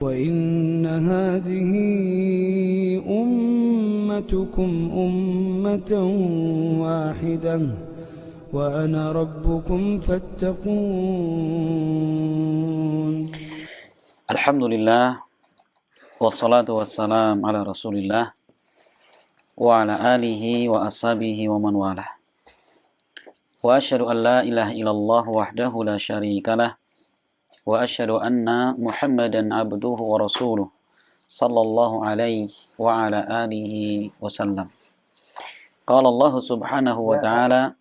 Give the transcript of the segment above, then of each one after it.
وإن هذه أمتكم أمة واحدة وأنا ربكم فاتقون. الحمد لله والصلاة والسلام على رسول الله وعلى آله وأصحابه ومن والاه. وأشهد أن لا إله إلا الله وحده لا شريك له وأشهد أن محمدا عبده ورسوله صلى الله عليه وعلى آله وسلم. قال الله سبحانه وتعالى: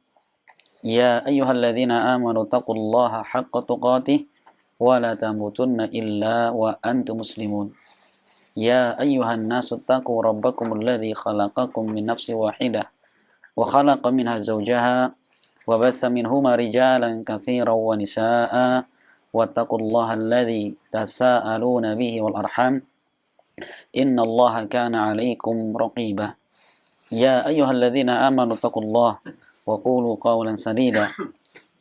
يا أيها الذين آمنوا اتقوا الله حق تقاته ولا تموتن إلا وأنتم مسلمون. يا أيها الناس اتقوا ربكم الذي خلقكم من نفس واحدة وخلق منها زوجها وبث منهما رجالا كثيرا ونساء واتقوا الله الذي تساءلون به والأرحام إن الله كان عليكم رقيبا. يا أيها الذين آمنوا اتقوا الله وقولوا قولا سديدا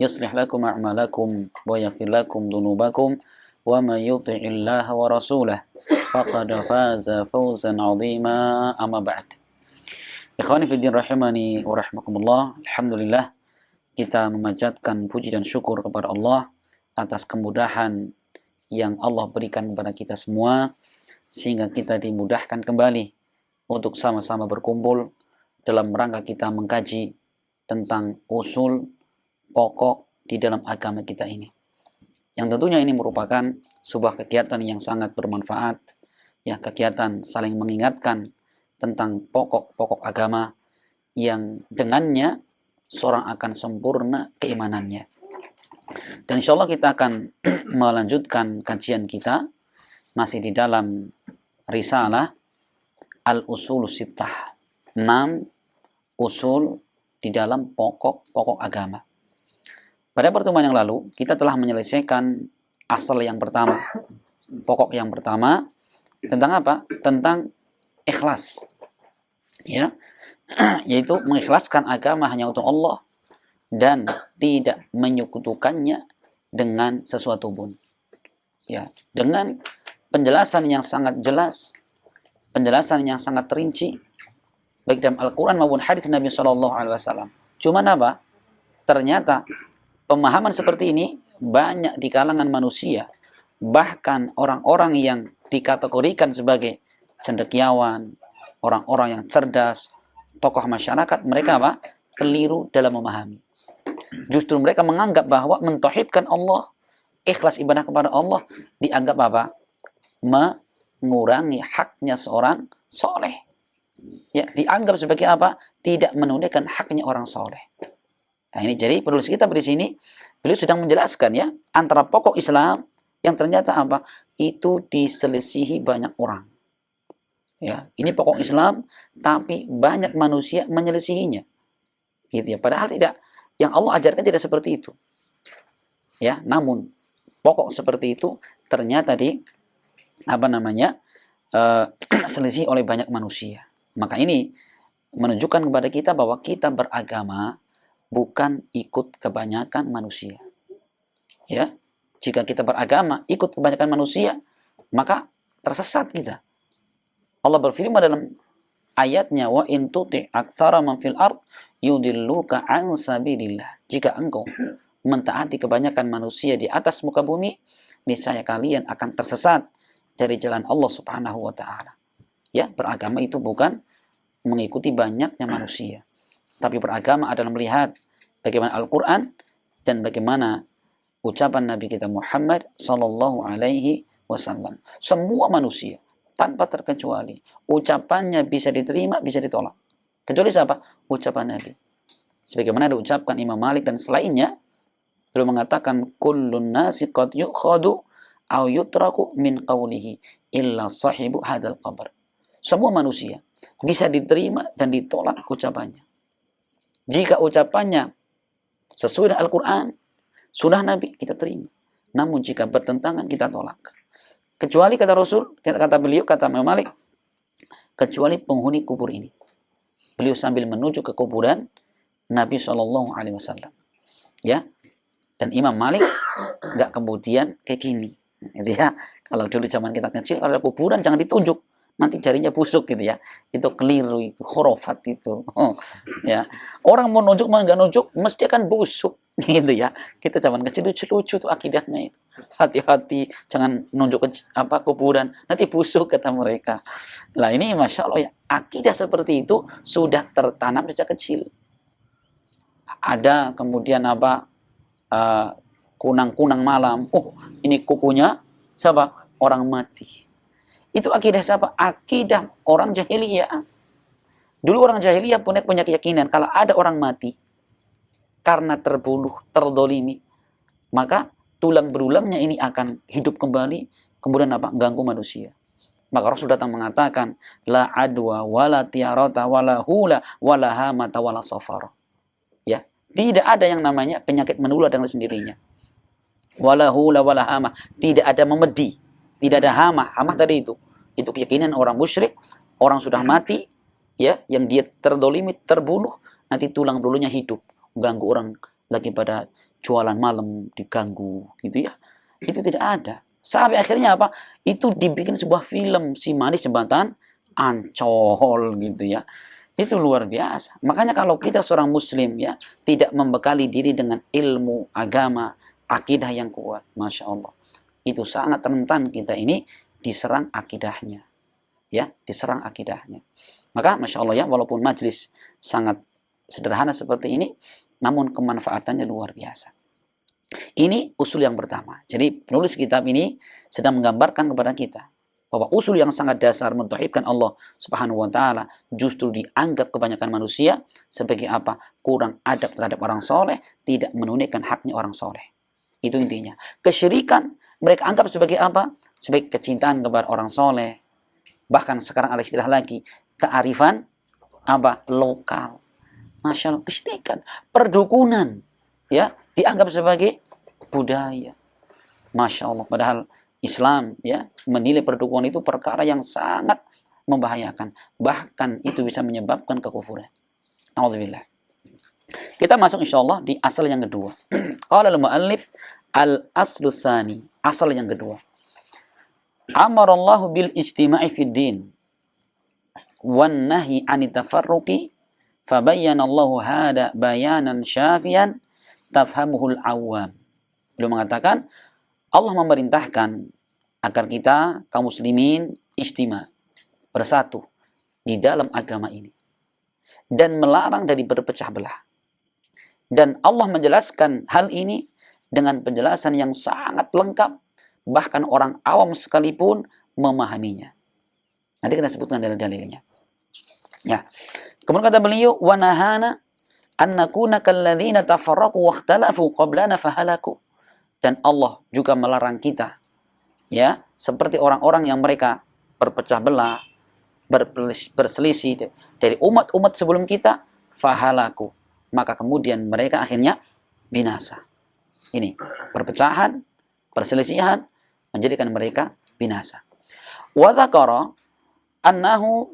يصلح لكم أعمالكم ويغفر لكم ذنوبكم ومن يطع الله ورسوله فقد فاز فوزا عظيما. أما بعد. Ikhwani fiddin rahimani wa rahmakumullah. Alhamdulillah, kita memanjatkan puji dan syukur kepada Allah atas kemudahan yang Allah berikan kepada kita semua, sehingga kita dimudahkan kembali untuk sama-sama berkumpul dalam rangka kita mengkaji tentang usul pokok di dalam agama kita ini. Yang tentunya ini merupakan sebuah kegiatan yang sangat bermanfaat, ya, kegiatan saling mengingatkan tentang pokok-pokok agama yang dengannya seorang akan sempurna keimanannya. Dan insya Allah kita akan melanjutkan kajian kita masih di dalam risalah Al-Usulus Sittah, 6 usul di dalam pokok-pokok agama. Pada pertemuan yang lalu kita telah menyelesaikan asal yang pertama, pokok yang pertama tentang apa? Tentang ikhlas, ya, yaitu mengikhlaskan agama hanya untuk Allah dan tidak menyekutukannya dengan sesuatu pun. Ya, dengan penjelasan yang sangat jelas, penjelasan yang sangat rinci, baik dalam Al-Quran maupun hadis Nabi SAW. Cuman apa? Ternyata pemahaman seperti ini banyak di kalangan manusia, bahkan orang-orang yang dikategorikan sebagai cendekiawan, orang-orang yang cerdas, tokoh masyarakat, mereka apa? Keliru dalam memahami. Justru mereka menganggap bahwa mentauhidkan Allah, ikhlas ibadah kepada Allah, dianggap apa? Mengurangi haknya seorang soleh. Ya, dianggap sebagai apa? Tidak menunaikan haknya orang soleh. Nah ini jadi penulis kita di sini, beliau sedang menjelaskan, ya, antara pokok Islam yang ternyata apa? Itu diselisihi banyak orang. Ya, ini pokok Islam, tapi banyak manusia menyelisihinya. Gitu ya. Padahal tidak. Yang Allah ajarkan tidak seperti itu. Ya, namun pokok seperti itu ternyata selisih oleh banyak manusia. Maka ini menunjukkan kepada kita bahwa kita beragama bukan ikut kebanyakan manusia. Ya, jika kita beragama ikut kebanyakan manusia, maka tersesat kita. Allah berfirman dalam ayatnya, wa in tuti' aktsara man fil ard yudilluka an sabilillah. Jika engkau mentaati kebanyakan manusia di atas muka bumi, niscaya kalian akan tersesat dari jalan Allah Subhanahu wa taala. Ya, beragama itu bukan mengikuti banyaknya manusia, tapi beragama adalah melihat bagaimana Al-Qur'an dan bagaimana ucapan Nabi kita Muhammad sallallahu alaihi wasallam. Semua manusia tanpa terkecuali ucapannya bisa diterima, bisa ditolak. Kecuali siapa? Ucapan Nabi. Sebagaimana diucapkan Imam Malik dan selainnya, beliau mengatakan kullun nasi qad yukhadu aw yutraku min qawlihi illa sahibu hadzal qabr. Semua manusia bisa diterima dan ditolak ucapannya. Jika ucapannya sesuai dengan Al-Qur'an, sunnah Nabi, kita terima. Namun jika bertentangan, kita tolak. Kecuali kata Rasul, kata beliau, kata Imam Malik, kecuali penghuni kubur ini. Beliau sambil menuju ke kuburan Nabi SAW. Ya, dan Imam Malik nggak kemudian kayak gini. Gitu ya. Kalau dulu zaman kita kecil kalau ada kuburan jangan ditunjuk, nanti jarinya busuk gitu ya. Itu keliru, itu khurafat itu. Ya. Orang mau nunjuk mau nggak nunjuk mesti akan busuk gitu ya. Kita zaman kecil lucu-lucu tuh akidahnya itu. Hati-hati jangan nunjuk ke kuburan, nanti busuk kata mereka. Lah ini Masya Allah ya, akidah seperti itu sudah tertanam sejak kecil. Ada kemudian kunang-kunang malam. Oh, ini kukunya siapa? Orang mati. Itu akidah siapa? Akidah orang jahiliyah. Dulu orang jahiliyah punya keyakinan kalau ada orang mati karena terbunuh, terdolimi, maka tulang berulangnya ini akan hidup kembali, kemudian ganggu manusia. Maka Rasul datang mengatakan, la adwa wala tiarata wala hula wala hamata wala safar. Ya, tidak ada yang namanya penyakit menular dengan sendirinya. Wala hula wala hama, tidak ada memedi, tidak ada hama. Hama tadi itu keyakinan orang musyrik, orang sudah mati, ya, yang dia terdolimi, terbunuh, nanti tulang belunya hidup, ganggu orang lagi pada jualan malam diganggu, gitu ya. Itu tidak ada. Sampai akhirnya apa? Itu dibikin sebuah film Si Manis Jembatan Ancol, gitu ya. Itu luar biasa. Makanya kalau kita seorang muslim ya, tidak membekali diri dengan ilmu agama, akidah yang kuat, Masya Allah, itu sangat rentan kita ini diserang akidahnya, ya, diserang akidahnya. Maka Masya Allah ya, walaupun majlis sangat sederhana seperti ini, namun kemanfaatannya luar biasa. Ini usul yang pertama. Jadi penulis kitab ini sedang menggambarkan kepada kita bahwa usul yang sangat dasar mentauhidkan Allah Subhanahu wa taala justru dianggap kebanyakan manusia sebagai apa? Kurang adab terhadap orang soleh, tidak menunaikan haknya orang soleh. Itu intinya. Kesyirikan mereka anggap sebagai apa? Sebagai kecintaan kepada orang soleh. Bahkan sekarang ada istilah lagi, kearifan lokal. Masya Allah, kesyirikan, perdukunan, ya, dianggap sebagai budaya. Masya Allah, padahal Islam ya menilai perdukunan itu perkara yang sangat membahayakan. Bahkan itu bisa menyebabkan kekufuran. Alhamdulillah. Kita masuk insya Allah di asal yang kedua. Qala al-mu'allif al-aslu tsani. Asal yang kedua. Amarallahu bil ijtima'i fid din wan nahyi 'anit tafarruqi fabayyana Allahu hada bayanan syafiyan tafhamuhul awam. Beliau mengatakan Allah memerintahkan agar kita kaum muslimin ijtima, bersatu di dalam agama ini dan melarang dari berpecah belah. Dan Allah menjelaskan hal ini dengan penjelasan yang sangat lengkap, bahkan orang awam sekalipun memahaminya. Nanti kita sebutkan dalil-dalilnya. Ya. Kemudian kata beliau, wa nahana an nakuna kalladzina tafarraqu wa ikhtalafu qablana fahalaku. Dan Allah juga melarang kita, ya, seperti orang-orang yang mereka berpecah belah, berselisih dari umat-umat sebelum kita, fahalaku, maka kemudian mereka akhirnya binasa. Ini perpecahan, perselisihan menjadikan mereka binasa. Wa dzakara annahu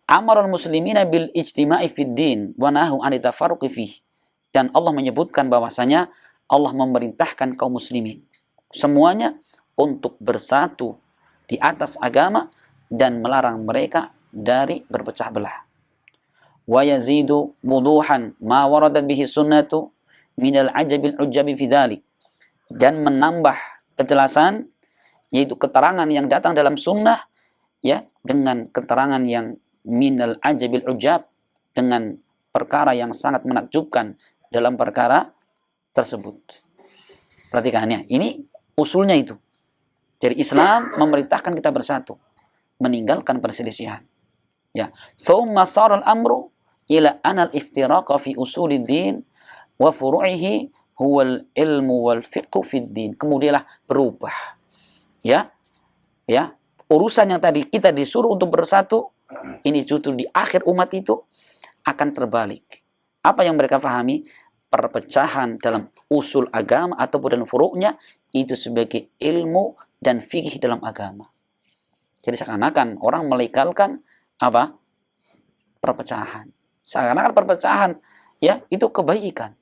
amara al-muslimina bil ijtima'i fid din wa nahu an tafarruqi fihi. Dan Allah menyebutkan bahwasanya Allah memerintahkan kaum muslimin semuanya untuk bersatu di atas agama dan melarang mereka dari berpecah belah. Wa yazidu wuduhan ma waradat bihi sunnatu minal ajabil ujabi fi dzalik. Dan menambah kejelasan, yaitu keterangan yang datang dalam sunnah, ya, dengan keterangan yang minal ajabil ujab, dengan perkara yang sangat menakjubkan dalam perkara tersebut. Perhatikan ya, ini usulnya itu. Jadi Islam memerintahkan kita bersatu, meninggalkan perselisihan. Ya, tsumma sara al-amru ila anal iftiraqa fi usulid din wa furu'ihi huwal ilmu wal fiqhu fid din. Kemudianlah berubah. Ya. Ya, urusan yang tadi kita disuruh untuk bersatu, ini justru di akhir umat itu akan terbalik. Apa yang mereka pahami? Perpecahan dalam usul agama ataupun dalam furu'nya itu sebagai ilmu dan fikih dalam agama. Jadi seakan-akan orang melegalkan apa? Perpecahan. Seakan-akan perpecahan ya itu kebaikan.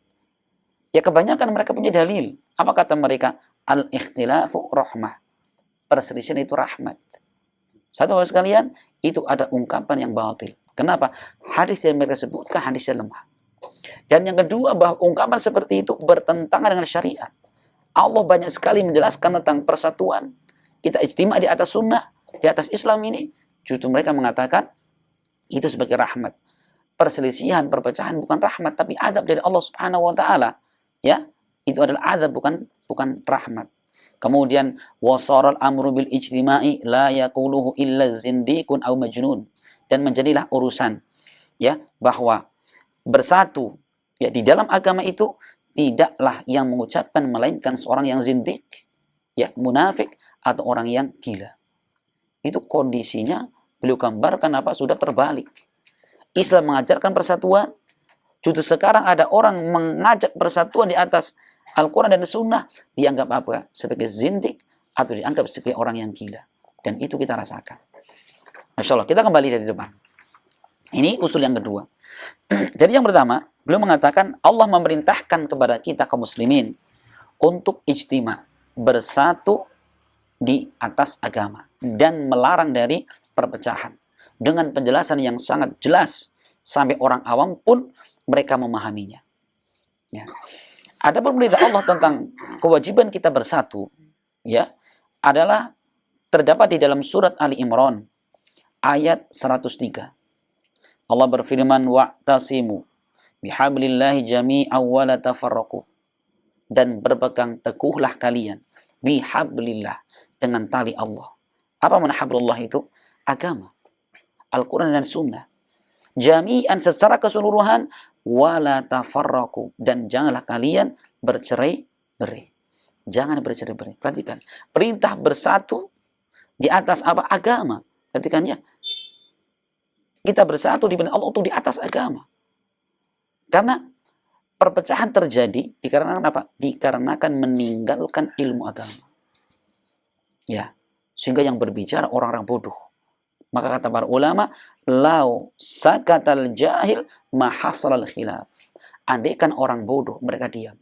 Ya kebanyakan mereka punya dalil. Apa kata mereka? Al-ikhtilafu rahmah. Perselisihan itu rahmat. Satu hal sekalian, itu ada ungkapan yang batil. Kenapa? Hadis yang mereka sebutkan hadis yang lemah. Dan yang kedua, bahwa ungkapan seperti itu bertentangan dengan syariat. Allah banyak sekali menjelaskan tentang persatuan. Kita ijtima' di atas sunnah, di atas Islam ini. Justru mereka mengatakan itu sebagai rahmat. Perselisihan, perpecahan bukan rahmat, tapi azab dari Allah Subhanahu wa taala. Ya, itu adalah azab, bukan rahmat. Kemudian wasaral amru bil ijtima'i la yaquluhu illa zindiqun aw majnun. Dan menjadilah urusan ya bahwa bersatu ya di dalam agama itu tidaklah yang mengucapkan melainkan seorang yang zindik, ya munafik atau orang yang gila. Itu kondisinya beliau gambarkan apa sudah terbalik. Islam mengajarkan persatuan, justru sekarang ada orang mengajak persatuan di atas Al-Quran dan Sunnah, dianggap apa? Sebagai zindik atau dianggap sebagai orang yang gila. Dan itu kita rasakan. Masya Allah, kita kembali dari depan. Ini usul yang kedua. Jadi yang pertama, beliau mengatakan Allah memerintahkan kepada kita kaum muslimin untuk ijtima, bersatu di atas agama dan melarang dari perpecahan. Dengan penjelasan yang sangat jelas sampai orang awam pun mereka memahaminya. Ya. Adapun perintah Allah tentang kewajiban kita bersatu, ya, adalah terdapat di dalam surat Ali Imran ayat 103. Allah berfirman, wa'tasimu bihablillahi jami'an wa la tafarraqu. Dan berpegang teguhlah kalian bihablillah, dengan tali Allah. Apa makna hablullah itu? Agama, Al-Quran dan Sunnah. Jami'an secara keseluruhan, wala tafarraqu, dan janganlah kalian bercerai-berai. Jangan bercerai-berai. Perhatikan, perintah bersatu di atas apa? Agama. Perhatikan ya. Kita bersatu di Allah itu di atas agama. Karena perpecahan terjadi dikarenakan apa? Dikarenakan meninggalkan ilmu agama. Ya, sehingga yang berbicara orang-orang bodoh. Maka kata para ulama, lau sakatal jahil mahasalal khilaf. Andaikan orang bodoh mereka diam,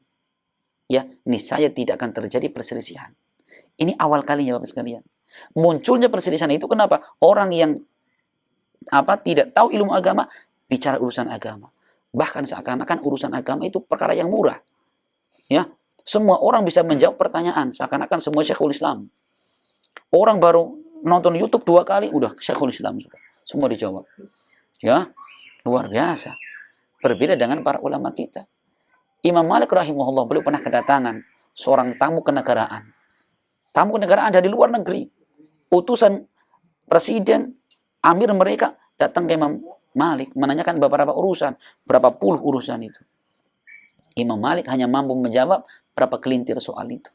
ya niscaya tidak akan terjadi perselisihan. Ini awal kalinya Bapak sekalian. Munculnya perselisihan itu kenapa? Orang yang tidak tahu ilmu agama bicara urusan agama. Bahkan seakan-akan urusan agama itu perkara yang murah. Ya, semua orang bisa menjawab pertanyaan seakan-akan semua Syekhul Islam. Orang baru nonton YouTube 2 kali udah Syekhul Islam sudah. Semua dijawab. Ya, luar biasa. Berbeda dengan para ulama kita. Imam Malik rahimahullah, beliau pernah kedatangan seorang tamu kenegaraan. Tamu kenegaraan dari luar negeri. Utusan presiden, amir mereka datang ke Imam Malik menanyakan beberapa urusan, berapa puluh urusan itu. Imam Malik hanya mampu menjawab berapa kelintir soal itu.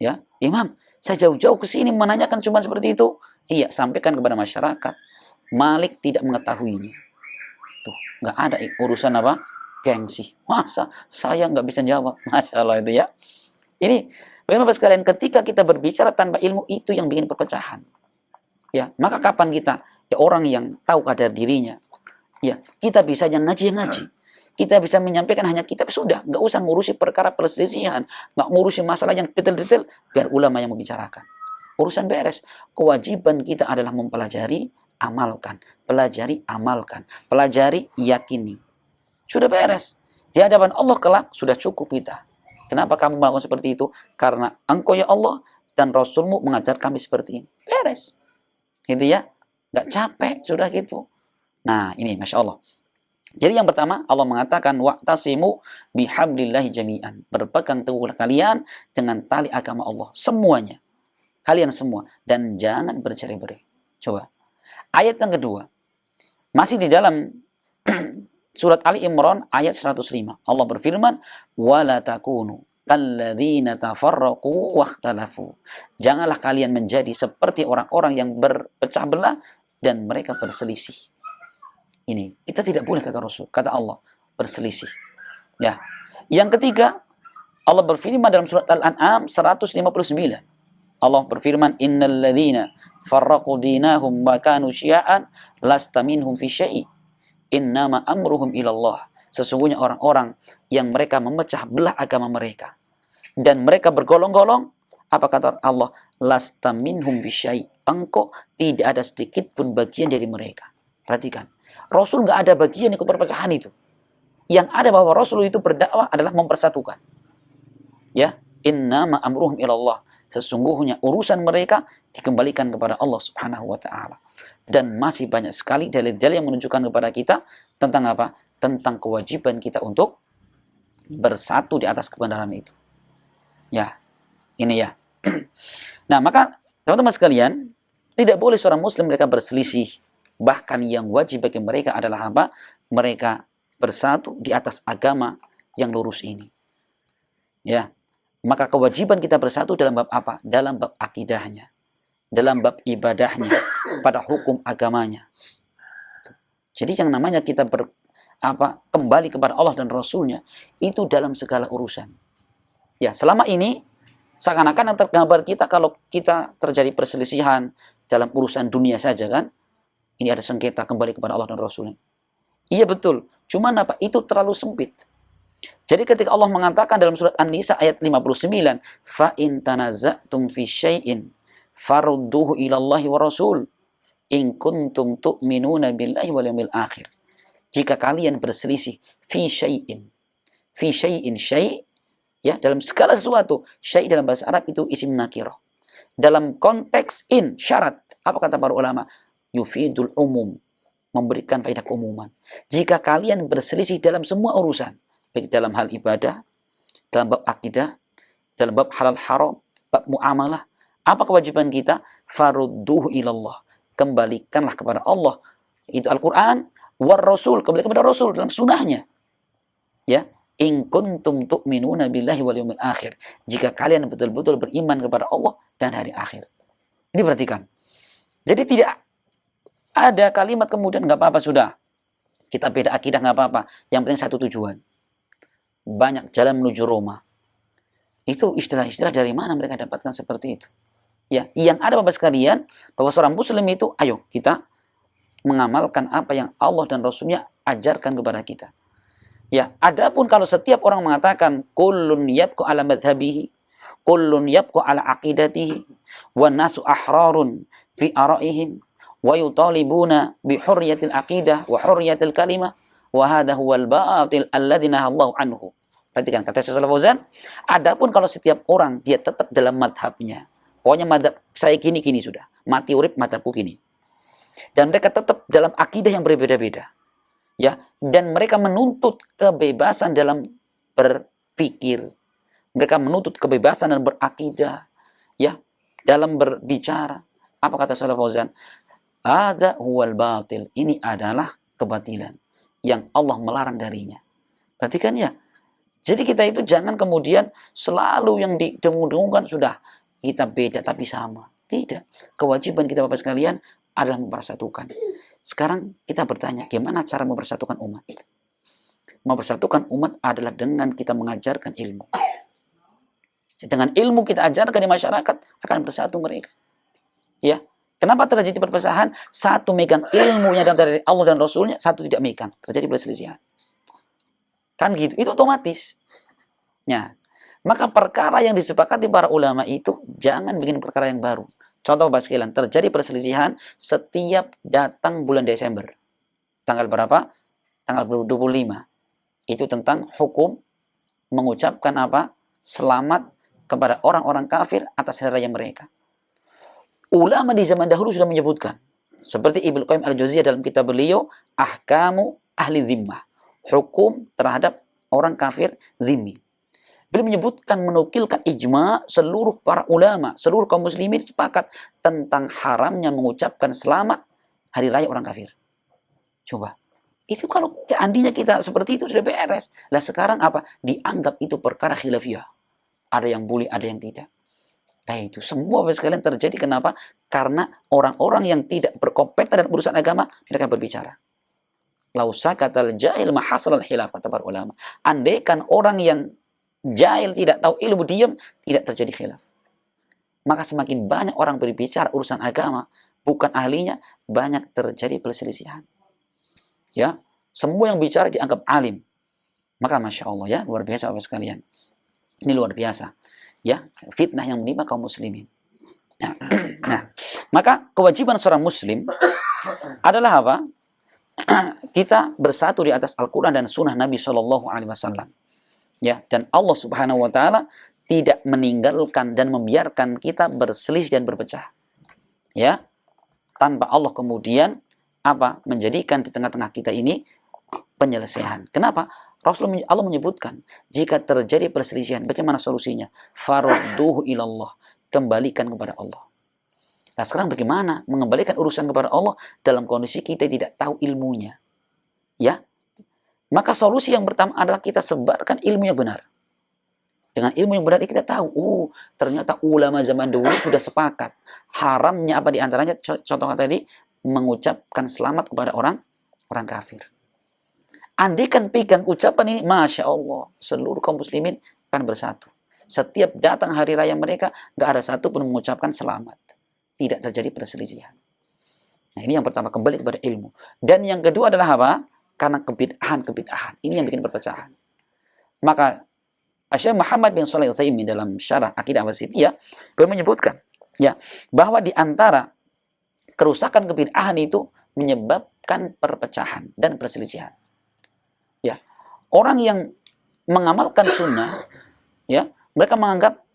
Ya, Imam, saya jauh-jauh ke sini menanyakan cuma seperti itu. Iya, sampaikan kepada masyarakat. Malik tidak mengetahuinya. Tuh, nggak ada urusan apa? Gengsi. Masa saya nggak bisa jawab? Masya Allah itu ya. Ini, bagaimana sekalian, ketika kita berbicara tanpa ilmu itu yang bikin perpecahan. Ya, maka kapan kita, ya orang yang tahu kadar dirinya, ya kita bisa yang ngaji. Kita bisa menyampaikan hanya kitab, sudah, nggak usah ngurusi perkara perselisihan, nggak ngurusi masalah yang detail-detail, biar ulama yang membicarakan. Urusan beres. Kewajiban kita adalah mempelajari, amalkan. Pelajari, amalkan. Pelajari, yakini. Sudah beres. Di hadapan Allah kelak, sudah cukup kita. Kenapa kamu melakukan seperti itu? Karena engkau ya Allah dan Rasulmu mengajar kami seperti ini. Beres. Gitu ya. Nggak capek, sudah gitu. Nah, ini Masya Allah. Jadi yang pertama, Allah mengatakan wa'tasimu bihablillahi jami'an. Berpegang teguhlah kalian dengan tali agama Allah. Semuanya. Kalian semua. Dan jangan bercerai-berai. Coba. Ayat yang kedua. Masih di dalam surat Ali Imran ayat 105. Allah berfirman, وَلَا تَكُونُوا كَالَّذِينَ تَفَرَّقُوا وَاخْتَلَفُوا. Janganlah kalian menjadi seperti orang-orang yang berpecah belah dan mereka berselisih. Ini kita tidak boleh, kata Rasul, kata Allah, berselisih. Ya. Yang ketiga, Allah berfirman dalam surat Al-An'am 159. Allah berfirman, innal ladzina farraqu dinahum wa kanu syi'an lasta minhum fi syai'. Innama amruhum ilallah. Sesungguhnya orang-orang yang mereka memecah belah agama mereka dan mereka bergolong-golong, apa kata Allah? Lasta minhum bisyai. Engkau tidak ada sedikit pun bagian dari mereka. Perhatikan, Rasul nggak ada bagian ikut perpecahan itu. Yang ada bahwa Rasul itu berdakwah adalah mempersatukan. Ya, innama amruhum ilallah. Sesungguhnya urusan mereka dikembalikan kepada Allah Subhanahu wa taala. Dan masih banyak sekali dalil-dalil yang menunjukkan kepada kita tentang apa? Tentang kewajiban kita untuk bersatu di atas kebenaran itu. Ya, ini ya. Nah, maka teman-teman sekalian, tidak boleh seorang muslim mereka berselisih. Bahkan yang wajib bagi mereka adalah apa? Mereka bersatu di atas agama yang lurus ini. Ya. Maka kewajiban kita bersatu dalam bab apa? Dalam bab akidahnya, dalam bab ibadahnya, pada hukum agamanya. Jadi yang namanya kita kembali kepada Allah dan Rasulnya itu dalam segala urusan. Ya, selama ini seakan-akan yang tergambar kita kalau kita terjadi perselisihan dalam urusan dunia saja kan, ini ada sengketa kembali kepada Allah dan Rasulnya. Iya betul, cuman apa? Itu terlalu sempit. Jadi ketika Allah mengatakan dalam surat An-Nisa ayat 59, fa in tanaza'tum fi syai'in farudduhu ila Allahi wa Rasul in kuntum tu'minuna billahi wal yawmil akhir. Jika kalian berselisih fi syai'in syai' ya, dalam segala sesuatu. Syai' dalam bahasa Arab itu isim nakirah. Dalam konteks in, syarat. Apa kata para ulama? Yufidul umum, memberikan faedah keumuman. Jika kalian berselisih dalam semua urusan, baik dalam hal ibadah, dalam bab akidah, dalam bab halal haram, bab muamalah, apa kewajiban kita? Farudduhu ilallah, kembalikanlah kepada Allah. Itu Al-Quran, war Rasul, kembali kepada Rasul dalam sunnahnya. Ya, in kuntum tu'minuna billahi wal yawmil akhir. Jika kalian betul-betul beriman kepada Allah dan hari akhir. Ini perhatikan. Jadi tidak ada kalimat kemudian nggak apa-apa sudah. Kita beda akidah nggak apa-apa. Yang penting satu tujuan. Banyak jalan menuju Roma. Itu istilah-istilah dari mana mereka dapatkan seperti itu. Ya, yang ada Bapak sekalian, bahwa seorang muslim itu, ayo kita mengamalkan apa yang Allah dan Rasulnya ajarkan kepada kita. Ya, adapun kalau setiap orang mengatakan kullun yabqu ala madhhabihi, kullun yabqu ala aqidatihi, wan nasu ahrarun fi araihim wa yutalibuna bi hurriyatil aqidah wa hurriyatil kalimah wa hadha huwal batil alladzi nahallahu anhu. Perhatikan kata Syekh Shalal Fauzan, adapun kalau setiap orang dia tetap dalam madhabnya, pokoknya madhab saya gini sudah, mati urip madhabku gini. Dan mereka tetap dalam akidah yang berbeda-beda. Ya, dan mereka menuntut kebebasan dalam berpikir. Mereka menuntut kebebasan dalam berakidah, ya, dalam berbicara. Apa kata Shalal Fauzan? Hadza huwal batil. Ini adalah kebatilan yang Allah melarang darinya. Perhatikan ya. Jadi kita itu jangan kemudian selalu yang didengung-dengungkan sudah kita beda tapi sama. Tidak. Kewajiban kita Bapak sekalian adalah mempersatukan. Sekarang kita bertanya, gimana cara mempersatukan umat? Mempersatukan umat adalah dengan kita mengajarkan ilmu. Dengan ilmu kita ajarkan di masyarakat, akan bersatu mereka. Ya. Kenapa terjadi perpecahan? Satu megang ilmunya dari Allah dan Rasulnya, satu tidak megang. Terjadi perselisihan. Kan gitu, itu otomatis. Ya. Maka perkara yang disepakati para ulama itu jangan bikin perkara yang baru. Contoh Bapak sekalian, terjadi perselisihan setiap datang bulan Desember. Tanggal berapa? Tanggal 25. Itu tentang hukum mengucapkan apa? Selamat kepada orang-orang kafir atas hari raya mereka. Ulama di zaman dahulu sudah menyebutkan. Seperti Ibnu Qayyim al-Jauziyah dalam kitab beliau, Ahkamu Ahli Zimmah. Hukum terhadap orang kafir zimmi. Beliau menyebutkan, menukilkan ijma seluruh para ulama, seluruh kaum muslimin sepakat tentang haramnya mengucapkan selamat hari raya orang kafir. Coba. Itu kalau seandainya kita seperti itu sudah beres. Lah sekarang apa? Dianggap itu perkara khilafiyah. Ada yang boleh, ada yang tidak. Nah itu semua sekalian terjadi kenapa? Karena orang-orang yang tidak berkompeten dalam urusan agama, mereka berbicara. Lau sakatal jahil mahasalal khilaf, kata para ulama. Andaikan orang yang jahil tidak tahu ilmu diam, tidak terjadi khilaf. Maka semakin banyak orang berbicara urusan agama, bukan ahlinya, banyak terjadi perselisihan. Ya, semua yang bicara dianggap alim. Maka Masya Allah ya, luar biasa Bapak sekalian. Ini luar biasa. Ya, fitnah yang menimpa kaum muslimin. Nah, maka kewajiban seorang muslim adalah apa? Kita bersatu di atas Al-Quran dan Sunnah Nabi Shallallahu Alaihi Wasallam. Ya, dan Allah Subhanahu Wa Taala tidak meninggalkan dan membiarkan kita berselisih dan berpecah. Ya, tanpa Allah kemudian apa? Menjadikan di tengah-tengah kita ini penyelesaian. Kenapa? Allah menyebutkan jika terjadi perselisihan, bagaimana solusinya? Farudduhu ilallah, kembalikan kepada Allah. Nah, sekarang bagaimana mengembalikan urusan kepada Allah dalam kondisi kita tidak tahu ilmunya? Ya, maka solusi yang pertama adalah kita sebarkan ilmu yang benar. Dengan ilmu yang benar kita tahu, ternyata ulama zaman dulu sudah sepakat haramnya apa diantaranya, contoh tadi, mengucapkan selamat kepada orang kafir. Andaikan pegang ucapan ini, Masya Allah, seluruh kaum muslimin akan bersatu. Setiap datang hari raya mereka, gak ada satu pun mengucapkan selamat. Tidak terjadi perselisihan. Nah, ini yang pertama, kembali kepada ilmu. Dan yang kedua adalah apa? Karena kebid'ahan. Ini yang bikin perpecahan. Maka Syekh Muhammad bin Shalih Al-Utsaimin dalam syarah Aqidah Wasithiyah beliau menyebutkan ya, bahwa di antara kerusakan kebid'ahan itu menyebabkan perpecahan dan perselisihan. Ya, orang yang mengamalkan sunnah, ya, mereka menganggap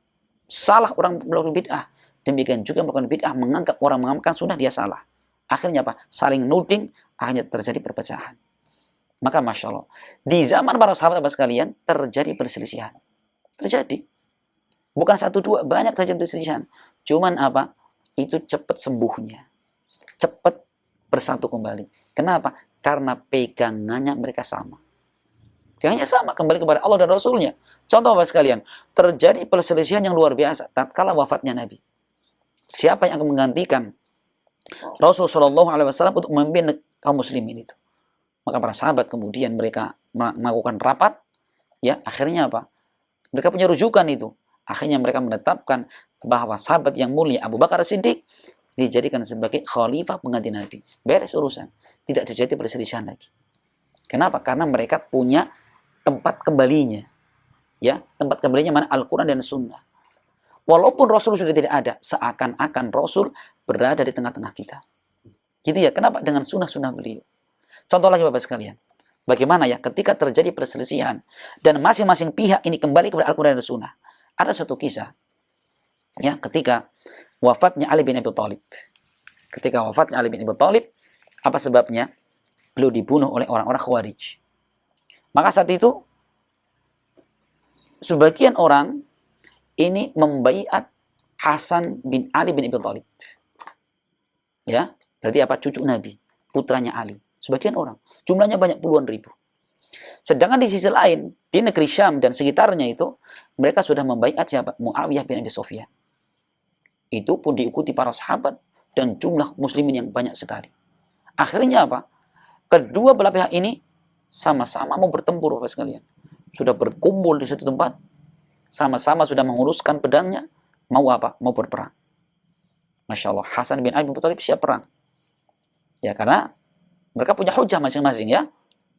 salah orang melakukan bid'ah. Demikian juga melakukan bid'ah menganggap orang mengamalkan sunnah dia salah. Akhirnya apa? Saling nuding, akhirnya terjadi perpecahan. Maka Masya Allah, di zaman para sahabat sekalian terjadi perselisihan. Terjadi. Bukan satu dua, banyak terjadi perselisihan. Cuman apa? Itu cepat sembuhnya. Cepat bersatu kembali. Kenapa? Karena pegangannya mereka sama. Pegangannya sama, kembali kepada Allah dan Rasulnya. Contoh apa sekalian? Terjadi perselisihan yang luar biasa tatkala wafatnya Nabi. Siapa yang akan menggantikan Rasulullah SAW untuk memimpin kaum muslimin itu? Maka para sahabat kemudian mereka melakukan rapat, ya, akhirnya apa? Mereka punya rujukan itu. Akhirnya mereka menetapkan bahwa sahabat yang mulia Abu Bakar As-Siddiq dijadikan sebagai khalifah pengganti Nabi. Beres urusan. Tidak terjadi perselisihan lagi. Kenapa? Karena mereka punya tempat kembalinya. Ya, tempat kembalinya mana? Al-Quran dan Sunnah. Walaupun Rasul sudah tidak ada, seakan-akan Rasul berada di tengah-tengah kita. Gitu ya. Kenapa? Dengan sunnah-sunnah beliau. Contoh lagi Bapak sekalian. Bagaimana ya ketika terjadi perselisihan dan masing-masing pihak ini kembali kepada Al-Quran dan Sunnah. Ada satu kisah. Ya, ketika wafatnya Ali bin Abi Thalib. Ketika wafatnya Ali bin Abi Thalib, apa sebabnya? Beliau dibunuh oleh orang-orang Khawarij. Maka saat itu sebagian orang ini membaiat Hasan bin Ali bin Abi Thalib. Ya, berarti apa? Cucu Nabi, putranya Ali. Sebagian orang, jumlahnya banyak puluhan ribu. Sedangkan di sisi lain, di negeri Syam dan sekitarnya itu, mereka sudah membaiat siapa? Muawiyah bin Abi Sufyan. Itu pun diikuti para sahabat dan jumlah muslimin yang banyak sekali. Akhirnya apa? Kedua belah pihak ini sama-sama mau bertempur, Bapak sekalian. Sudah berkumpul di satu tempat, sama-sama sudah menguruskan pedangnya, mau apa? Mau berperang. Masya Allah, Hasan bin Ali bin Abi Thalib siap perang. Ya, karena mereka punya hujah masing-masing, ya.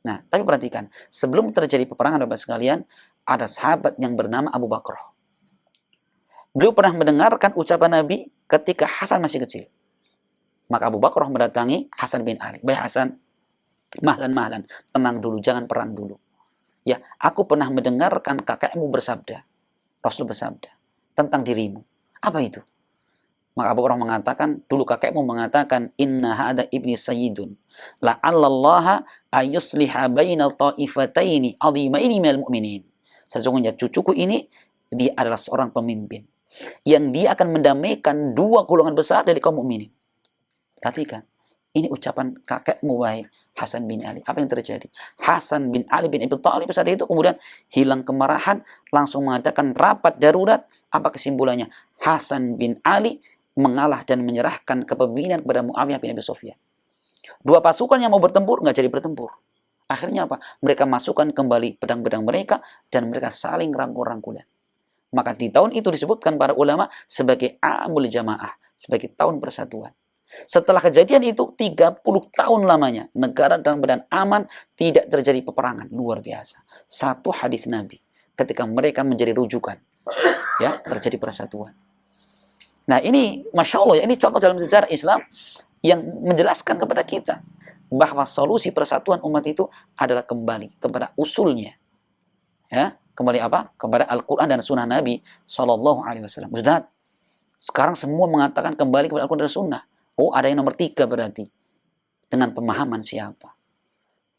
Nah, tapi perhatikan, sebelum terjadi peperangan Bapak sekalian, ada sahabat yang bernama Abu Bakar. Beliau pernah mendengarkan ucapan Nabi ketika Hasan masih kecil. Maka Abu Bakar mendatangi Hasan bin Ali. Baik Hasan, mahlan, tenang dulu, jangan perang dulu. Ya, aku pernah mendengarkan kakekmu bersabda, Rasul bersabda, tentang dirimu. Apa itu? Maka Abu Bakar mengatakan, dulu kakekmu mengatakan, inna hada ibni sayyidun, la'allallaha ayusliha bainal ta'ifataini azimaini minal mu'minin. Sesungguhnya cucuku ini, dia adalah seorang pemimpin, yang dia akan mendamaikan dua golongan besar dari kaum mukminin. Perhatikan, ini ucapan kakekmu wahai Hasan bin Ali. Apa yang terjadi? Hasan bin Ali bin Abi Thalib saat itu kemudian hilang kemarahan, langsung mengadakan rapat darurat. Apa kesimpulannya? Hasan bin Ali mengalah dan menyerahkan kepemimpinan kepada Muawiyah bin Abi Sufyan. Dua pasukan yang mau bertempur nggak jadi bertempur. Akhirnya apa? Mereka masukkan kembali pedang-pedang mereka dan mereka saling rangkul-rangkulan. Maka di tahun itu disebutkan para ulama sebagai Amul Jamaah, sebagai tahun persatuan. Setelah kejadian itu 30 tahun lamanya negara dalam keadaan aman, tidak terjadi peperangan. Luar biasa. Satu hadis Nabi ketika mereka menjadi rujukan. Ya, terjadi persatuan. Nah ini Masya Allah ya, ini contoh dalam sejarah Islam yang menjelaskan kepada kita bahwa solusi persatuan umat itu adalah kembali kepada usulnya. Ya, kembali apa? Kepada Al-Quran dan Sunnah Nabi Sallallahu Alaihi Wasallam. Ustaz, sekarang semua mengatakan kembali kepada Al-Quran dan Sunnah. Oh, ada yang nomor 3 berarti. Dengan pemahaman siapa?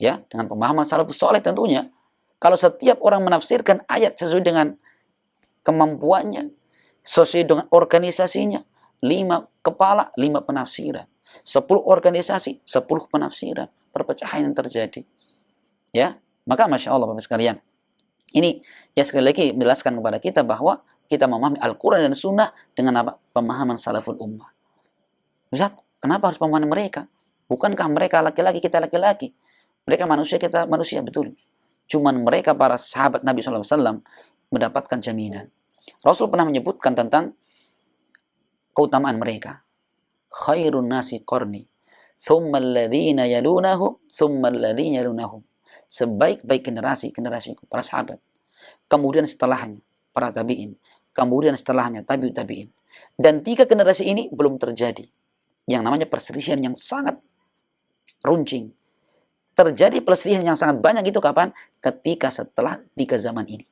Ya, dengan pemahaman salafus soleh tentunya. Kalau setiap orang menafsirkan ayat sesuai dengan kemampuannya, sesuai dengan organisasinya, 5 kepala, 5 penafsiran. 10 organisasi, 10 penafsiran. Perpecahan yang terjadi. Ya, maka Masya Allah Bapak sekalian. Ini ya sekali lagi menjelaskan kepada kita bahwa kita memahami Al-Quran dan Sunnah dengan apa? Pemahaman salaful ummah. Ustaz, kenapa harus pemahaman mereka? Bukankah mereka laki-laki, kita laki-laki? Mereka manusia, kita manusia, betul. Cuman mereka para sahabat Nabi SAW mendapatkan jaminan. Rasul pernah menyebutkan tentang keutamaan mereka. Khairun nasi qarni, thumma alladhina yalunahum, thumma alladhina yalunahum. Sebaik-baik generasiku, para sahabat. Kemudian setelahnya, para tabi'in. Kemudian setelahnya, tabi'ut tabi'in. Dan 3 generasi ini belum terjadi. Yang namanya perselisihan yang sangat runcing. Terjadi perselisihan yang sangat banyak itu kapan? Ketika setelah 3 zaman ini.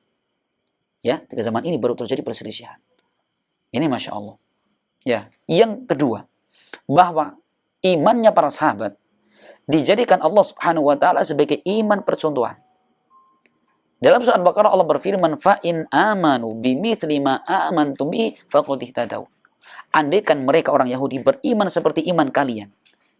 Ya, 3 zaman ini baru terjadi perselisihan. Ini Masya Allah. Ya, yang kedua, bahwa imannya para sahabat dijadikan Allah Subhanahu wa taala sebagai iman percontohan. Dalam surat Al-Baqarah Allah berfirman, "Fa in amanu bimithli ma amantum bi faqad ihtadaw." Andaikan mereka orang Yahudi beriman seperti iman kalian.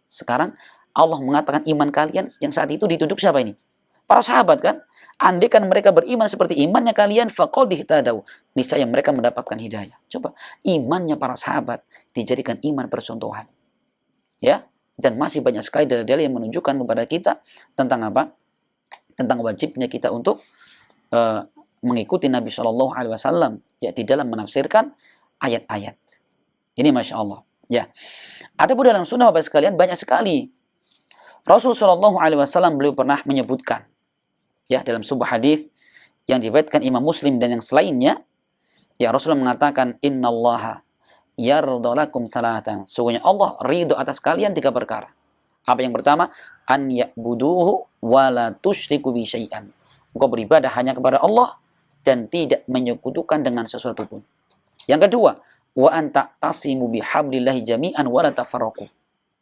Sekarang Allah mengatakan iman kalian, yang saat itu dituduh siapa ini? Para sahabat kan? Andaikan mereka beriman seperti imannya kalian, faqad ihtadaw. Niscaya mereka mendapatkan hidayah. Coba, imannya para sahabat dijadikan iman percontohan. Ya, dan masih banyak sekali dalil-dalil yang menunjukkan kepada kita tentang apa? Tentang wajibnya kita untuk mengikuti Nabi Shallallahu Alaihi Wasallam ya di dalam menafsirkan ayat-ayat. Ini Masya Allah. Ya, ada pun dalam sunnah Bapak sekalian banyak sekali. Rasul Shallallahu Alaihi Wasallam beliau pernah menyebutkan ya dalam sebuah hadis yang diriwayatkan Imam Muslim dan yang selainnya, ya Rasulullah mengatakan innallaha yardalakum salatan. Sungguhnya Allah ridho atas kalian 3 perkara. Apa yang pertama? An ya'buduhu wa la tusyriku bi syai'an. Engkau beribadah hanya kepada Allah dan tidak menyekutukan dengan sesuatu pun. Yang kedua, wa anta tasimu bihablillahi jami'an wa la tafarraqu.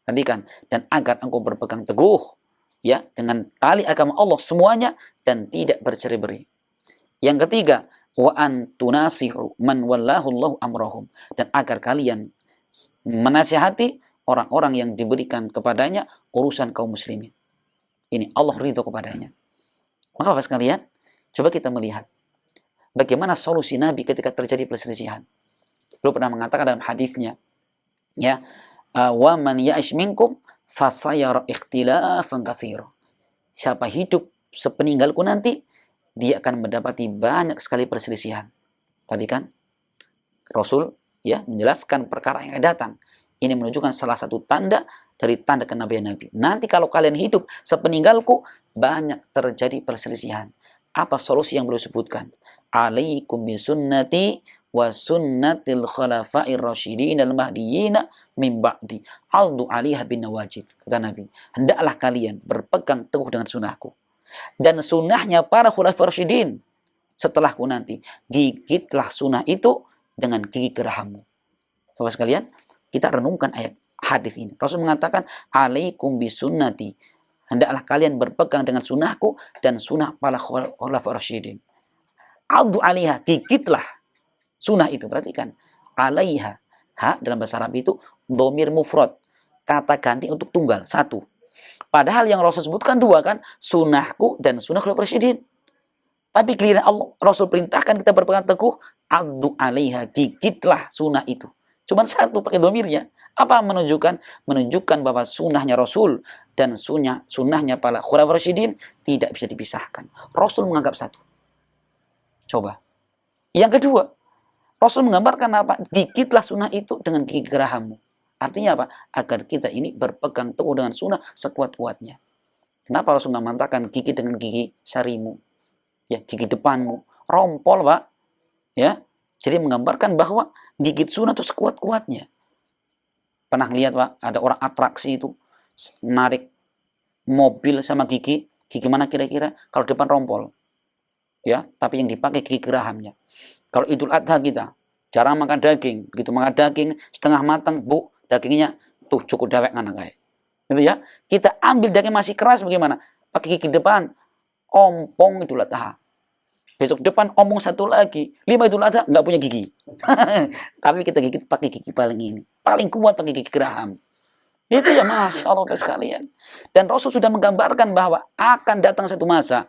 Perhatikan, dan agar engkau berpegang teguh ya dengan tali agama Allah semuanya dan tidak bercerai-berai. Yang ketiga, wa antunasihu man wallahu Allahu amrahum, dan agar kalian menasihati orang-orang yang diberikan kepadanya urusan kaum muslimin. Ini Allah ridho kepadanya. Maka Bapak sekalian, coba kita melihat bagaimana solusi Nabi ketika terjadi perselisihan. Beliau pernah mengatakan dalam hadisnya, ya, wa man ya'ish minkum fasayara ikhtilafan katsira. Siapa hidup sepeninggalku nanti, dia akan mendapati banyak sekali perselisihan. Perhatikan, Rasul ya menjelaskan perkara yang akan datang. Ini menunjukkan salah satu tanda dari tanda kenabian Nabi. Nanti kalau kalian hidup sepeninggalku, banyak terjadi perselisihan. Apa solusi yang beliau sebutkan? Alaikum bisunnati wa sunnatil khulafa'ir rasyidin al mahdiyyin min ba'di. Aldu 'alaiha bin nawajid. Kata Nabi, hendaklah kalian berpegang teguh dengan sunnahku dan sunnahnya para khulafa'ir rasyidin setelahku nanti. Gigitlah sunnah itu dengan gigi gerahmu. Bapak sekalian, kita renungkan ayat hadis ini. Rasul mengatakan, alaikum bisunnati. Hendaklah kalian berpegang dengan sunnahku dan sunnah para khulafa'ir rasyidin. Aldu 'alaiha, gigitlah sunnah itu. Perhatikan, alaiha, ha dalam bahasa Arab itu dhamir mufrad, kata ganti untuk tunggal, satu. Padahal yang Rasul sebutkan 2 kan, sunnahku dan sunnah khulafa'ir rasyidin. Tapi giliran Allah Rasul perintahkan kita berpegang teguh, aldu 'alaiha, gigitlah sunnah itu. Cuman 1 pakai dhamirnya. Apa menunjukkan? Menunjukkan bahwa sunnahnya Rasul dan sunnahnya para khulafa'ir rasyidin tidak bisa dipisahkan. Rasul menganggap 1. Coba. Yang kedua, Rasul menggambarkan apa? Gigitlah sunnah itu dengan gigi gerahmu. Artinya apa? Agar kita ini berpegang teguh dengan sunnah sekuat-kuatnya. Kenapa Rasul nggak mengatakan gigit dengan gigi sarimu? Ya, gigi depanmu. Rompol, Pak. Ya, Jadi menggambarkan bahwa gigit sunnah itu sekuat-kuatnya. Pernah lihat Pak, ada orang atraksi itu narik mobil sama gigi. Gigi mana kira-kira? Kalau depan rompol. Ya, tapi yang dipakai gigi gerahamnya. Kalau Idul Adha kita jarang makan daging, begitu makan daging setengah matang, Bu, dagingnya tuh cukup dewek anak kayak. Gitu ya. Kita ambil daging masih keras bagaimana? Pakai gigi depan, ompong Idul Adha. Besok depan omong satu lagi, 5 Idul Adha nggak punya gigi. Tapi kita gigit pakai gigi paling ini, paling kuat pakai gigi geraham. Itu ya Masya Allah sekalian. Dan Rasul sudah menggambarkan bahwa akan datang satu masa,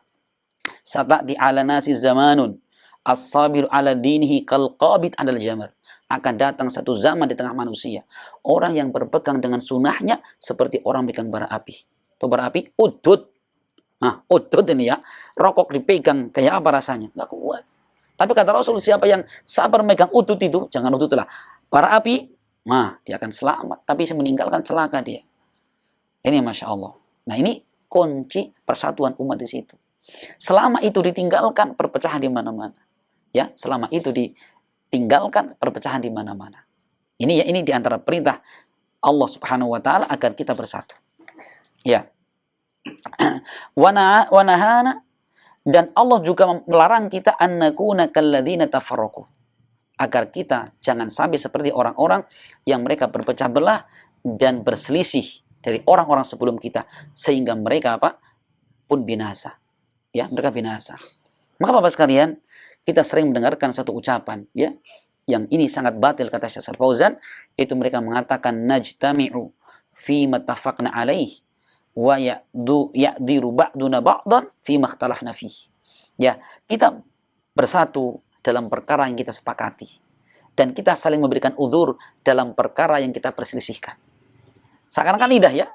sata'ti ala nasi zamanun as-sabiru ala dinihi kal qabid alal jamar. Akan datang satu zaman di tengah manusia, orang yang berpegang dengan sunnahnya seperti orang pegang bara api. Atau bara api udud. Nah, udud ini ya, rokok dipegang, kayak apa rasanya? Nggak kuat. Tapi kata Rasul, siapa yang sabar megang udud itu, jangan udud lah. Bara api, nah, dia akan selamat. Tapi meninggalkan celaka dia. Ini Masya Allah. Nah, ini kunci persatuan umat di situ. Selama itu ditinggalkan, perpecahan di mana-mana. Ya, selama itu ditinggalkan, perpecahan di mana-mana. Ini ya, ini diantara perintah Allah Subhanahu wa taala agar kita bersatu. Ya. Wanahana, dan Allah juga melarang kita annakuna kalladzina tafarraqu, agar kita jangan sampai seperti orang-orang yang mereka berpecah belah dan berselisih dari orang-orang sebelum kita, sehingga mereka apa pun binasa. Ya, mereka binasa. Maka Bapak sekalian, kita sering mendengarkan satu ucapan ya, yang ini sangat batil kata Syekh Fauzan, itu mereka mengatakan najtami'u fi mattafaqna alaih wa ya'diru ba'duna ba'dan fi makhtalafna fihi. Ya, kita bersatu dalam perkara yang kita sepakati dan kita saling memberikan uzur dalam perkara yang kita perselisihkan. Seakan-akan lidah ya.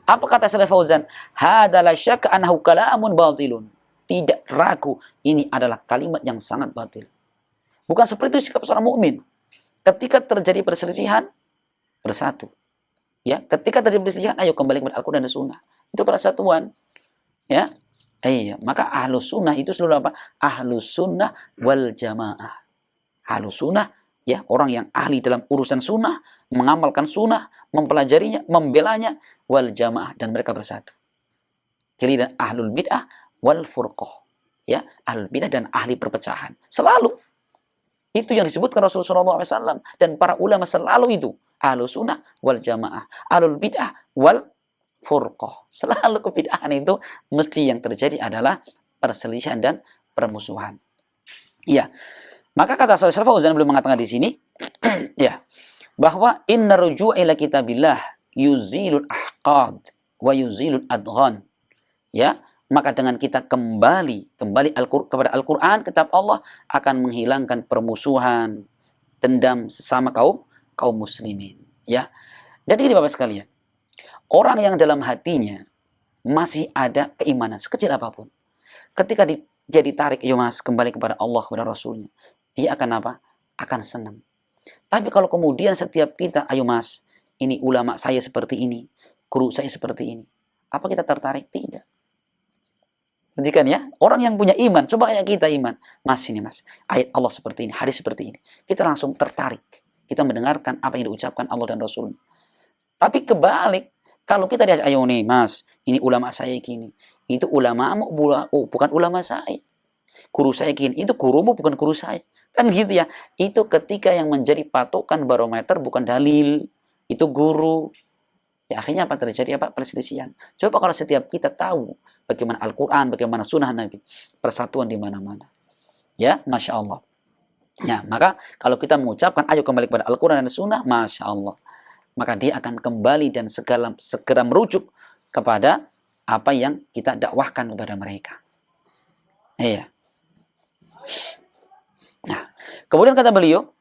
Apa kata Syekh Fauzan? Hadza la syakka annahu kalamun batilun. Tidak ragu, ini adalah kalimat yang sangat batil. Bukan seperti itu sikap seorang mukmin. Ketika terjadi perselisihan, bersatu. Ya, ketika terjadi perselisihan, ayo kembali kepada Al-Quran dan Sunnah. Itu persatuan. Ya, maka ahlus sunnah itu selalu apa? Ahlus sunnah wal jamaah. Ahlus sunnah, ya, orang yang ahli dalam urusan sunnah, mengamalkan sunnah, mempelajarinya, membelanya, wal jamaah, dan mereka bersatu. Giliran ahlul bid'ah wal furqah. Ya, ahlul bid'ah dan ahli perpecahan. Selalu. Itu yang disebutkan Rasulullah SAW dan para ulama selalu itu. Ahlus sunnah wal jamaah, ahlul bid'ah wal furqah. Selalu kebid'ahan itu mesti yang terjadi adalah perselisihan dan permusuhan. Iya. Maka kata Syekh Fauzan belum mengatakan di sini ya, bahwa inna ruju'a ila kitabillah yuzilul ahqad wa yuzilul adghan. Ya, maka dengan kita kembali kepada Al-Qur'an, kitab Allah, akan menghilangkan permusuhan, dendam sesama kaum muslimin, ya. Jadi ini Bapak sekalian, orang yang dalam hatinya masih ada keimanan sekecil apapun, ketika dia ditarik, "Ayo Mas, kembali kepada Allah, kepada Rasulnya," dia akan apa? Akan senang. Tapi kalau kemudian setiap kita, "Ayo Mas, ini ulama saya seperti ini, guru saya seperti ini," apa kita tertarik? Tidak. Perhatikan ya, orang yang punya iman, coba kayak kita iman, Mas ini Mas, ayat Allah seperti ini, hadis seperti ini, kita langsung tertarik. Kita mendengarkan apa yang diucapkan Allah dan Rasul. Tapi kebalik, kalau kita diajak, "Ayo nih Mas, ini ulama saya gini," itu ulamamu bukan ulama saya. Guru saya gini, itu gurumu bukan guru saya. Kan gitu ya. Itu ketika yang menjadi patokan barometer bukan dalil, itu guru. Ya, akhirnya apa terjadi? Apa? Perselisihan. Coba kalau setiap kita tahu bagaimana Al-Quran, bagaimana sunnah Nabi, persatuan di mana-mana. Ya, Masya Allah. Ya, maka kalau kita mengucapkan ayo kembali kepada Al-Quran dan Sunnah, Masya Allah, maka dia akan kembali dan segera merujuk kepada apa yang kita dakwahkan kepada mereka. Iya. Nah, kemudian kata beliau,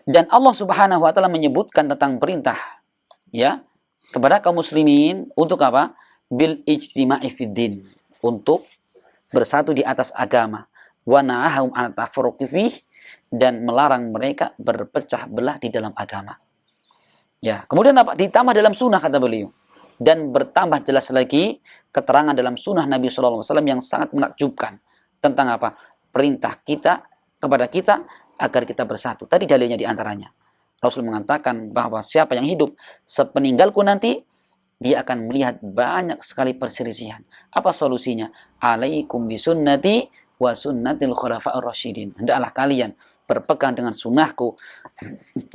dan Allah Subhanahu wa taala menyebutkan tentang perintah ya kepada kaum muslimin untuk apa? Bil ijtima'i fiddin, untuk bersatu di atas agama. Wa nahahum an tafarruqi fih, dan melarang mereka berpecah belah di dalam agama. Ya, kemudian apa? Ditambah dalam sunnah kata beliau. Dan bertambah jelas lagi keterangan dalam sunnah Nabi SAW yang sangat menakjubkan tentang apa? Perintah kita kepada kita agar kita bersatu. Tadi dalilnya diantaranya. Rasul mengatakan bahwa siapa yang hidup sepeninggalku nanti, dia akan melihat banyak sekali perselisihan. Apa solusinya? Alaikum bisunnati wa sunnatil khulafa'ir rasyidin. Hendaklah kalian berpegang dengan sunnahku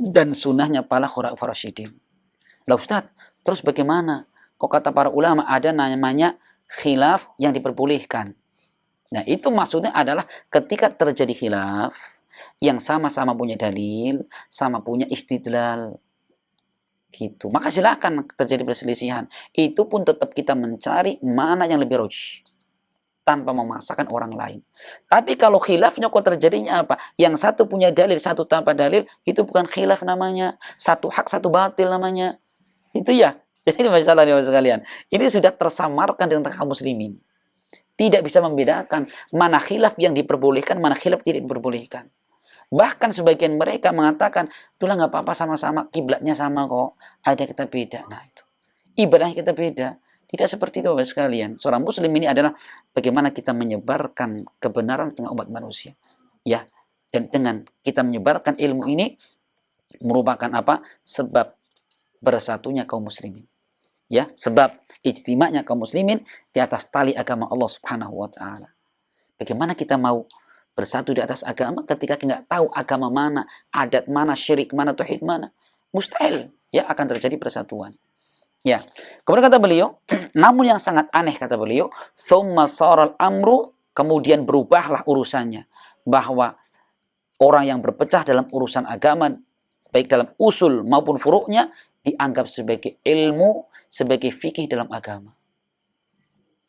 dan sunnahnya para khulafa'ir rasyidin. Lah Ustaz, terus bagaimana? Kok kata para ulama ada namanya khilaf yang diperbolehkan. Nah, itu maksudnya adalah ketika terjadi khilaf yang sama-sama punya dalil, sama punya istidlal. Gitu. Maka silakan terjadi perselisihan. Itu pun tetap kita mencari mana yang lebih rajih tanpa memaksakan orang lain. Tapi kalau khilafnya kok terjadinya apa? Yang satu punya dalil, satu tanpa dalil, itu bukan khilaf namanya. Satu hak, satu batil namanya. Itu ya. Jadi masalah nih sekalian. Ini sudah tersamarkan dengan kaum muslimin. Tidak bisa membedakan mana khilaf yang diperbolehkan, mana khilaf tidak diperbolehkan. Bahkan sebagian mereka mengatakan, itulah nggak apa-apa sama-sama, kiblatnya sama kok, ada kita beda. Nah itu, ibadahnya kita beda. Tidak seperti itu Bapak sekalian. Seorang muslim ini adalah bagaimana kita menyebarkan kebenaran tengah umat manusia. Ya, dan dengan kita menyebarkan ilmu ini merupakan apa? Sebab bersatunya kaum muslimin. Ya, sebab ijtima'nya kaum muslimin di atas tali agama Allah Subhanahu wa taala. Bagaimana kita mau bersatu di atas agama ketika kita nggak tahu agama mana, adat mana, syirik mana, tauhid mana? Mustahil ya akan terjadi persatuan. Ya. Kemudian kata beliau, namun yang sangat aneh kata beliau, tsumma saral amru, kemudian berubahlah urusannya, bahwa orang yang berpecah dalam urusan agama baik dalam usul maupun furuknya dianggap sebagai ilmu, sebagai fikih dalam agama.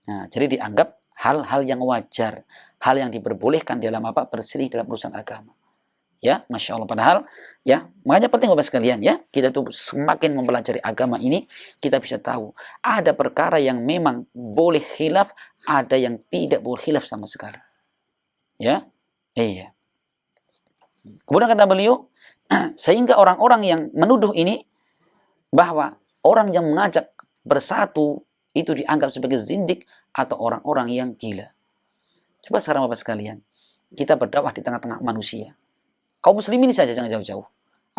Nah, jadi dianggap hal-hal yang wajar, hal yang diperbolehkan dalam apa? Berselisih dalam urusan agama. Ya, Masya Allah. Padahal, ya, makanya penting Bapak sekalian, ya, kita tuh semakin mempelajari agama ini, kita bisa tahu ada perkara yang memang boleh khilaf, ada yang tidak boleh khilaf sama sekali. Ya, iya. Kemudian kata beliau, sehingga orang-orang yang menuduh ini bahwa orang yang mengajak bersatu itu dianggap sebagai zindik atau orang-orang yang gila. Coba sekarang Bapak sekalian, kita berdakwah di tengah-tengah manusia. Kaum muslimin saja jangan jauh-jauh.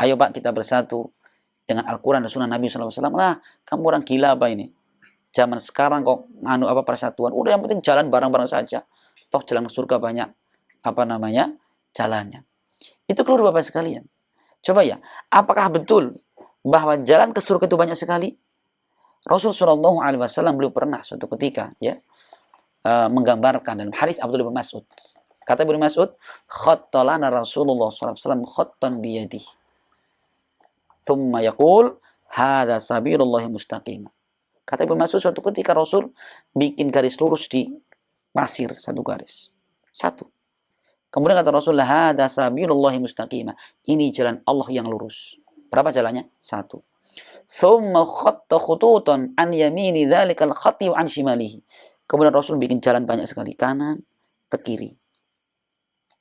Ayo Pak kita bersatu dengan Al-Quran dan Sunnah Nabi SAW. Lah, kamu orang gila apa ini? Zaman sekarang kok nganu apa persatuan? Udah yang penting jalan bareng-bareng saja. Toh jalan ke surga banyak jalannya. Itu keluar Bapak sekalian. Coba ya, apakah betul bahwa jalan ke surga itu banyak sekali? Rasulullah SAW beliau pernah suatu ketika ya menggambarkan dalam hadis Abdullah bin Mas'ud. Kata Ibnu Mas'ud, khattalana Rasulullah SAW khattan biyadihi. Thumma yaqul, hadha sabilullahi mustaqim. Kata Ibnu Mas'ud, suatu ketika Rasul bikin garis lurus di pasir, satu garis. Satu. Kemudian kata Rasul, hadha sabilullahi mustaqim. Ini jalan Allah yang lurus. Berapa jalannya? Satu. Thumma khatta khututan an yamini dhalikal khati wa an shimalihi. Kemudian Rasul bikin jalan banyak sekali, kanan ke kiri.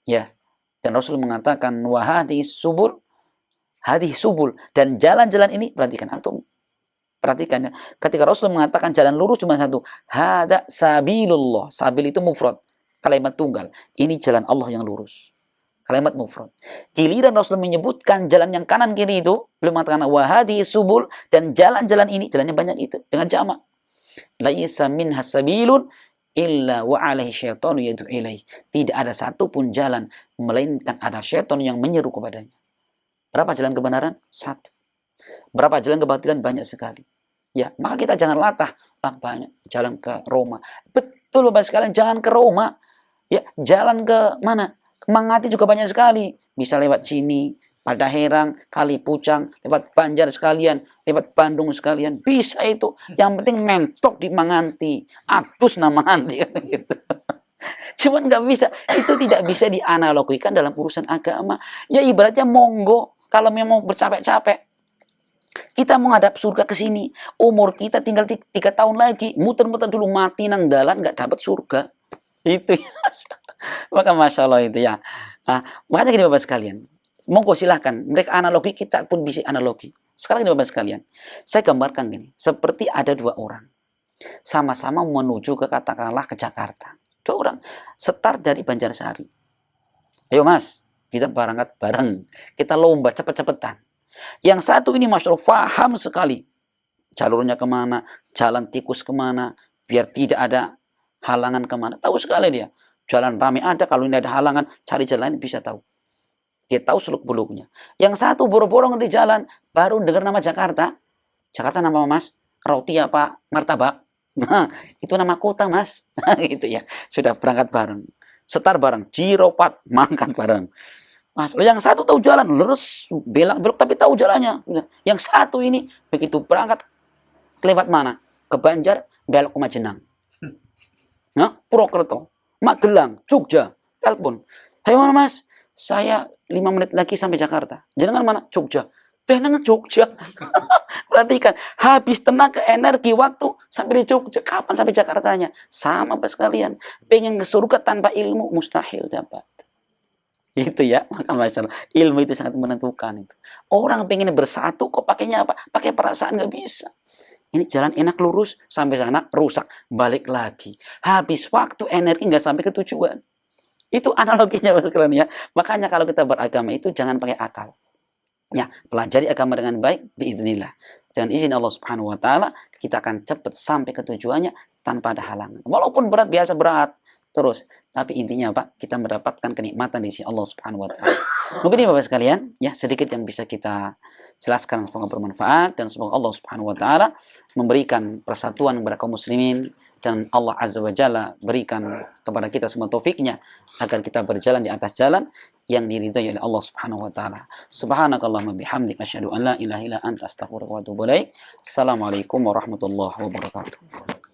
Ya, dan Rasul mengatakan wahadi subul, hadis subul, dan jalan-jalan ini perhatikan antum, perhatikan ya. Ketika Rasul mengatakan jalan lurus cuma satu, hada sabilullah, sabil itu mufrad, kalimat tunggal. Ini jalan Allah yang lurus, kalimat mufrad. Giliran Rasul menyebutkan jalan yang kanan kiri itu, belum mengatakan wahadi subul, dan jalan-jalan ini jalannya banyak itu dengan jamak. Laisa minha sabilun illa wa alaihi syaitanu yad'u ilaih. Tidak ada satupun jalan melainkan ada syaitan yang menyeru kepadanya. Berapa jalan kebenaran? Satu. Berapa jalan kebatilan? Banyak sekali. Ya, maka kita jangan latah. Banyak jalan ke Roma. Betul Bapak sekalian, jangan ke Roma. Ya, jalan ke mana? Ke Mangati juga banyak sekali. Bisa lewat sini, Padaherang, Kalipucang, lewat Banjar sekalian, lewat Bandung sekalian. Bisa itu. Yang penting mentok di Manganti. Atus nama nanti. Gitu. Cuman nggak bisa. Itu tidak bisa dianalogikan dalam urusan agama. Ya ibaratnya monggo. Kalau memang bercapek-capek. Kita menghadap surga ke sini. Umur kita tinggal 3 tahun lagi. Muter-muter dulu mati nang dalan nggak dapat surga. Itu ya. Maka Masya Allah itu ya. Nah, makanya gini Bapak sekalian. Monggo silahkan, mereka analogi, kita pun bisa analogi. Sekarang ini Bapak sekalian, saya gambarkan gini, seperti ada 2 orang, sama-sama menuju ke katakanlah ke Jakarta. 2 orang, setar dari Banjarsari. Ayo Mas, kita berangkat bareng. Kita lomba cepet-cepetan. Yang satu ini Masya Allah paham sekali. Jalurnya kemana, jalan tikus kemana, biar tidak ada halangan kemana. Tahu sekali dia. Jalan ramai ada, kalau ini ada halangan, cari jalan lain bisa tahu. Dia tahu seluk-beluknya. Yang satu boro-boro di jalan, baru dengar nama Jakarta. Jakarta nama Mas? Roti apa? Martabak? Nah, itu nama kota Mas. Gitu ya. Sudah berangkat bareng. Setar bareng. Ciropat, mangkat bareng. Mas, yang satu tahu jalan, lurus, belok tapi tahu jalannya. Yang satu ini, begitu berangkat, lewat mana? Ke Banjar, belok ke Majenang. Nah, Purwokerto, Magelang, Jogja, telepon. Saya mana Mas? Saya 5 menit lagi sampai Jakarta. Jenengan mana? Jogja. Jenengan Jogja. Perhatikan, habis tenaga, energi, waktu sampai di Jogja. Kapan sampai Jakartanya? Sama pas kalian. Pengen ke surga tanpa ilmu, mustahil dapat. Itu ya, maka masalah ilmu itu sangat menentukan. Itu. Orang pengen bersatu, kok pakainya apa? Pakai perasaan nggak bisa. Ini jalan enak lurus, sampai sana rusak. Balik lagi. Habis waktu, energi nggak sampai ke tujuan. Itu analoginya Mas sekalian ya. Makanya kalau kita beragama itu jangan pakai akal. Ya, pelajari agama dengan baik, biidznillah. Dengan izin Allah Subhanahu wa taala, kita akan cepat sampai ke tujuannya tanpa ada halangan. Walaupun berat, biasa berat terus, tapi intinya Pak, kita mendapatkan kenikmatan di sisi Allah Subhanahu wa taala. Mungkin ini Bapak sekalian, ya sedikit yang bisa kita jelaskan, semoga bermanfaat dan semoga Allah Subhanahu wa taala memberikan persatuan kepada kaum muslimin dan Allah Azza wa Jalla berikan kepada kita semua taufiknya agar kita berjalan di atas jalan yang diridhai oleh Allah Subhanahu wa taala. Subhanakallahumma bihamdik asyhadu an la ilaha illa anta astaghfiruka wa atubu ilaik. Assalamualaikum warahmatullahi wabarakatuh.